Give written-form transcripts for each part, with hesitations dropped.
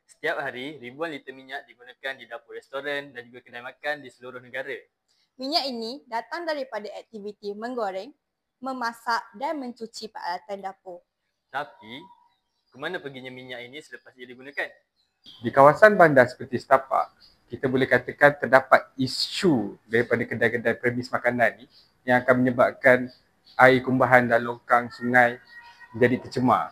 Setiap hari, ribuan liter minyak digunakan di dapur restoran dan juga kedai makan di seluruh negara. Minyak ini datang daripada aktiviti menggoreng, memasak dan mencuci peralatan dapur. Tapi, ke mana perginya minyak ini selepas ia digunakan? Di kawasan bandar seperti setapak, kita boleh katakan terdapat isu daripada kedai-kedai premis makanan ni yang akan menyebabkan air kumbahan dan longkang sungai jadi tercemar.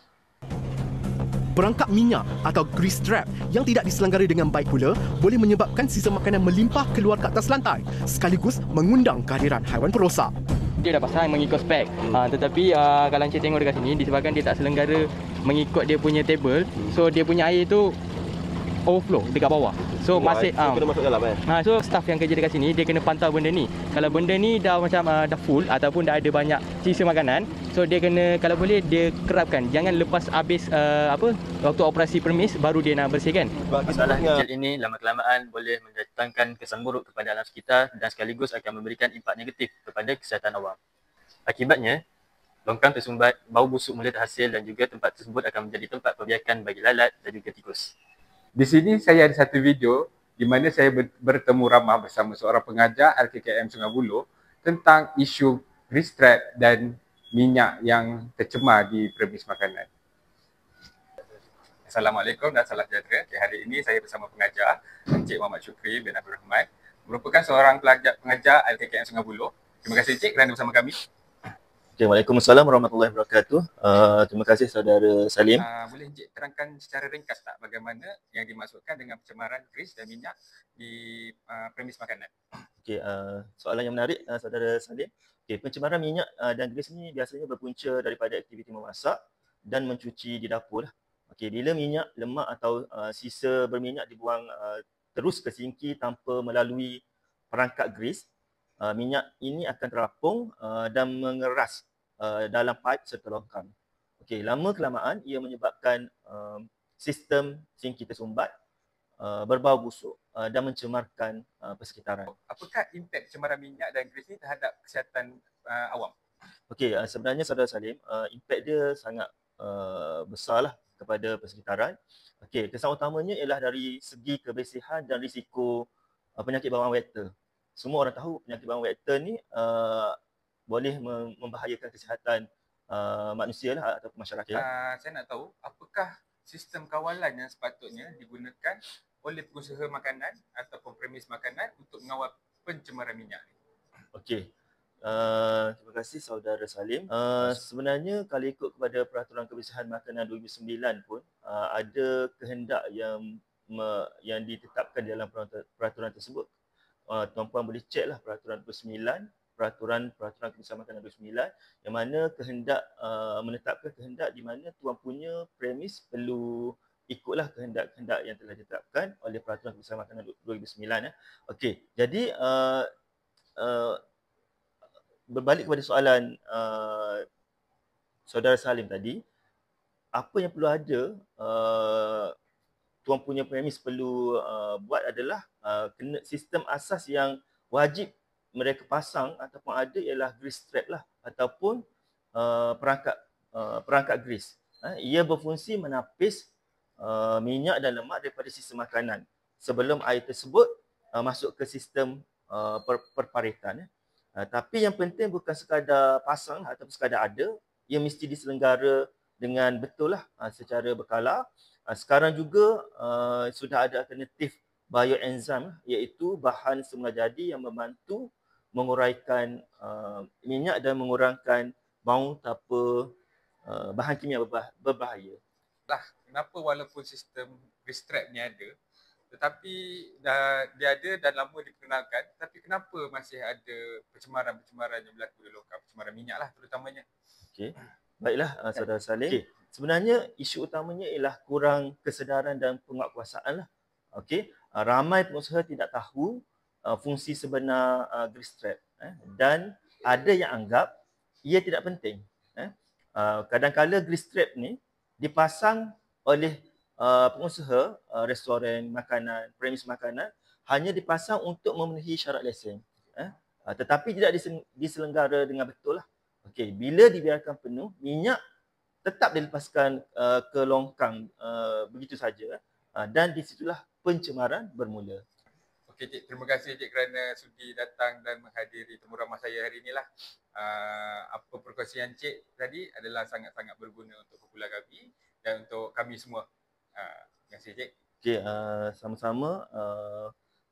Perangkap minyak atau grease trap yang tidak diselenggara dengan baik pula boleh menyebabkan sisa makanan melimpah keluar ke atas lantai sekaligus mengundang kehadiran haiwan perosak. Dia dah pasang mengikut spek. Tetapi kalau Encik tengok dekat sini, disebabkan dia tak selenggara mengikut dia punya table, so dia punya air tu overflow dekat bawah. So masih kena masuk dalam so staff yang kerja dekat sini dia kena pantau benda ni. Kalau benda ni dah macam dah full ataupun dah ada banyak sisa makanan, so dia kena kalau boleh dia kerapkan. Jangan lepas habis waktu operasi permis baru dia nak bersihkan. Masalah kecil ini lama-kelamaan boleh mendatangkan kesan buruk kepada alam sekitar dan sekaligus akan memberikan impak negatif kepada kesihatan awam. Akibatnya, longkang tersumbat, bau busuk mula terhasil dan juga tempat tersebut akan menjadi tempat perbiakan bagi lalat dan juga tikus. Di sini saya ada satu video di mana saya bertemu ramah bersama seorang pengajar RKKM Sungai Buloh tentang isu grease trap dan minyak yang tercemar di premis makanan. Assalamualaikum dan salam sejahtera. Hari ini saya bersama pengajar Encik Muhammad Syukri bin Abdul Rahman, merupakan seorang pengajar RKKM Sungai Buloh. Terima kasih Encik kerana bersama kami. Okay, Waalaikumsalam warahmatullahi wabarakatuh. Terima kasih saudara Salim. Boleh Encik terangkan secara ringkas tak bagaimana yang dimaksudkan dengan pencemaran grease dan minyak di premis makanan? Okay, soalan yang menarik saudara Salim. Okay, pencemaran minyak dan grease ni biasanya berpunca daripada aktiviti memasak dan mencuci di dapur. Okay, bila minyak, lemak atau sisa berminyak dibuang terus ke sinki tanpa melalui perangkap grease, minyak ini akan terapung dan mengeras dalam pipe serta longkang. Okey, lama kelamaan ia menyebabkan sistem sinki tersumbat, berbau busuk dan mencemarkan persekitaran. Apakah impak pencemaran minyak dan grease ini terhadap kesihatan awam? Okey, sebenarnya saudara Salim, impak dia sangat besarlah kepada persekitaran. Okey, kesan utamanya ialah dari segi kebersihan dan risiko penyakit bawaan vektor. Semua orang tahu penyakit bawaan vektor ni boleh membahayakan kesihatan manusia lah ataupun masyarakat. Saya nak tahu apakah sistem kawalan yang sepatutnya digunakan oleh pengusaha makanan ataupun premis makanan untuk mengawal pencemaran minyak ni? Okey. Terima kasih saudara Salim. Sebenarnya kalau ikut kepada Peraturan Kebersihan Makanan 2009 pun ada kehendak yang ditetapkan di dalam peraturan tersebut. Tuan-puan boleh cek lah peraturan 29, peraturan kebersihan makanan 29 yang mana kehendak menetapkan kehendak di mana tuan punya premis perlu ikutlah kehendak yang telah ditetapkan oleh peraturan kebersihan makanan 2009. Okey, jadi berbalik kepada soalan saudara Salim tadi, apa yang perlu ada tuan punya premis perlu buat adalah sistem asas yang wajib mereka pasang ataupun ada ialah grease trap lah ataupun perangkap grease. Ia berfungsi menapis minyak dan lemak daripada sisa makanan sebelum air tersebut masuk ke sistem perparitan. Tapi yang penting bukan sekadar pasang ataupun sekadar ada, ia mesti diselenggara dengan betul lah secara berkala. Sekarang juga sudah ada alternatif bioenzim iaitu bahan semula jadi yang membantu menguraikan minyak dan mengurangkan bau tanpa bahan kimia berbahaya. Kenapa walaupun sistem grease trap ni ada, tetapi dia ada dan lama diperkenalkan, tapi kenapa masih ada pencemaran yang berlaku di longkang, pencemaran minyak lah terutamanya? Okey. Baiklah saudara Salim. Okay. Sebenarnya isu utamanya ialah kurang kesedaran dan penguatkuasaan lah. Okey. Ramai pengusaha tidak tahu fungsi sebenar grease trap dan ada yang anggap ia tidak penting. Kadang-kala grease trap ni dipasang oleh pengusaha restoran makanan, premis makanan hanya dipasang untuk memenuhi syarat lesen. Tetapi tidak diselenggara dengan betul lah. Okey, bila dibiarkan penuh, minyak tetap dilepaskan ke longkang begitu saja dan di situlah pencemaran bermula. Okey Cik, terima kasih Cik kerana sudi datang dan menghadiri temu ramah saya hari inilah. Apa perkongsian Cik tadi adalah sangat-sangat berguna untuk kumpulan kami dan untuk kami semua. Terima kasih Cik. Okey, sama-sama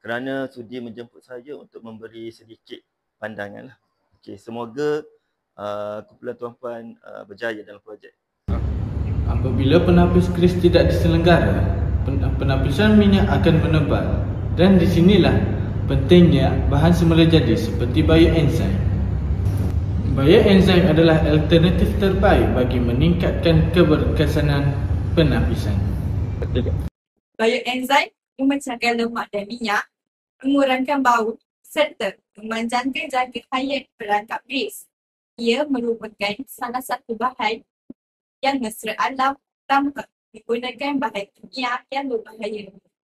kerana sudi menjemput saya untuk memberi sedikit pandangan lah. Okey, semoga kumpulan tuan-puan berjaya dalam projek. Apabila penapis kris tidak diselenggara, penapisan minyak akan menebal. Dan di sinilah pentingnya bahan semula jadi seperti bioenzyme. Bioenzyme adalah alternatif terbaik bagi meningkatkan keberkesanan penapisan. Bioenzyme memecahkan lemak dan minyak, mengurangkan bau serta memanjangkan jangka hayat perangkap kris. Ia merupakan salah satu bahan yang mesra alam tanpa menggunakan bahan kimia yang berbahaya.